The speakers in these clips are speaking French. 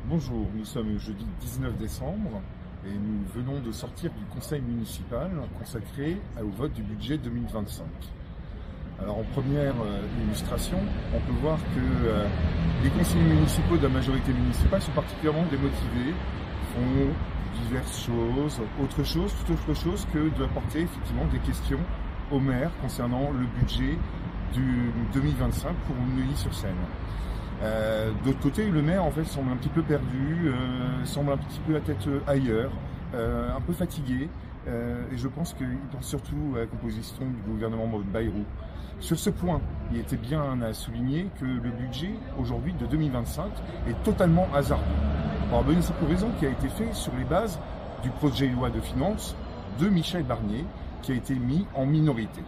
Bonjour, nous sommes le jeudi 19 décembre et nous venons de sortir du conseil municipal consacré au vote du budget 2025. Alors en première illustration, on peut voir que les conseillers municipaux de la majorité municipale sont particulièrement démotivés, font diverses choses, toute autre chose que d'apporter effectivement des questions au maire concernant le budget du 2025 pour Neuilly-sur-Seine. D'autre côté, le maire en fait semble un petit peu perdu, semble un petit peu la tête ailleurs, un peu fatigué, et je pense qu'il pense surtout à la composition du gouvernement Bayrou. Sur ce point, il était bien à souligner que le budget aujourd'hui de 2025 est totalement hasardeux. Alors, une simple raison qui a été fait sur les bases du projet de loi de finances de Michel Barnier, qui a été mis en minorité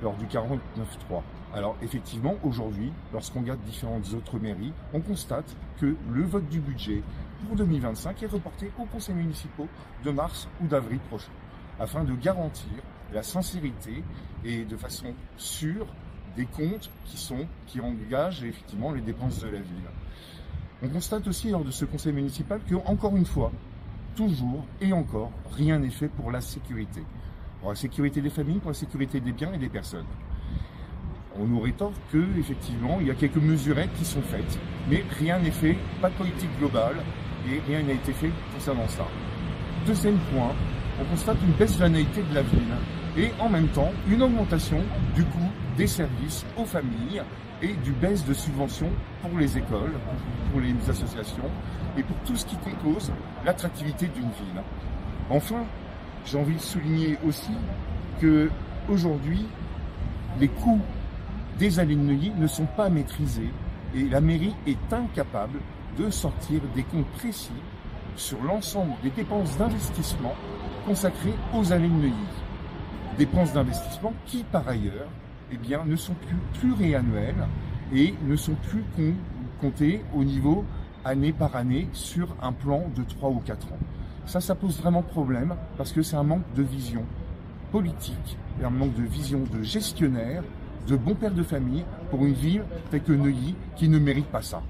lors du 49.3. Alors effectivement, aujourd'hui, lorsqu'on regarde différentes autres mairies, on constate que le vote du budget pour 2025 est reporté aux conseils municipaux de mars ou d'avril prochain, afin de garantir la sincérité et de façon sûre des comptes qui engagent effectivement les dépenses de la ville. On constate aussi lors de ce conseil municipal que, encore une fois, toujours et encore, rien n'est fait pour la sécurité. Pour la sécurité des familles, pour la sécurité des biens et des personnes. On nous rétorque qu'effectivement, il y a quelques mesurettes qui sont faites, mais rien n'est fait, pas de politique globale, et rien n'a été fait concernant ça. Deuxième point, on constate une baisse de la natalité de la ville, et en même temps, une augmentation du coût des services aux familles, et du baisse de subventions pour les écoles, pour les associations, et pour tout ce qui compose l'attractivité d'une ville. Enfin, j'ai envie de souligner aussi que aujourd'hui, les coûts des allées de Neuilly ne sont pas maîtrisés et la mairie est incapable de sortir des comptes précis sur l'ensemble des dépenses d'investissement consacrées aux allées de Neuilly. Dépenses d'investissement qui, par ailleurs, ne sont plus pluriannuelles et ne sont plus comptées au niveau année par année sur un plan de 3 ou 4 ans. Ça pose vraiment problème parce que c'est un manque de vision politique et un manque de vision de gestionnaire, de bons pères de famille pour une ville telle que Neuilly qui ne mérite pas ça.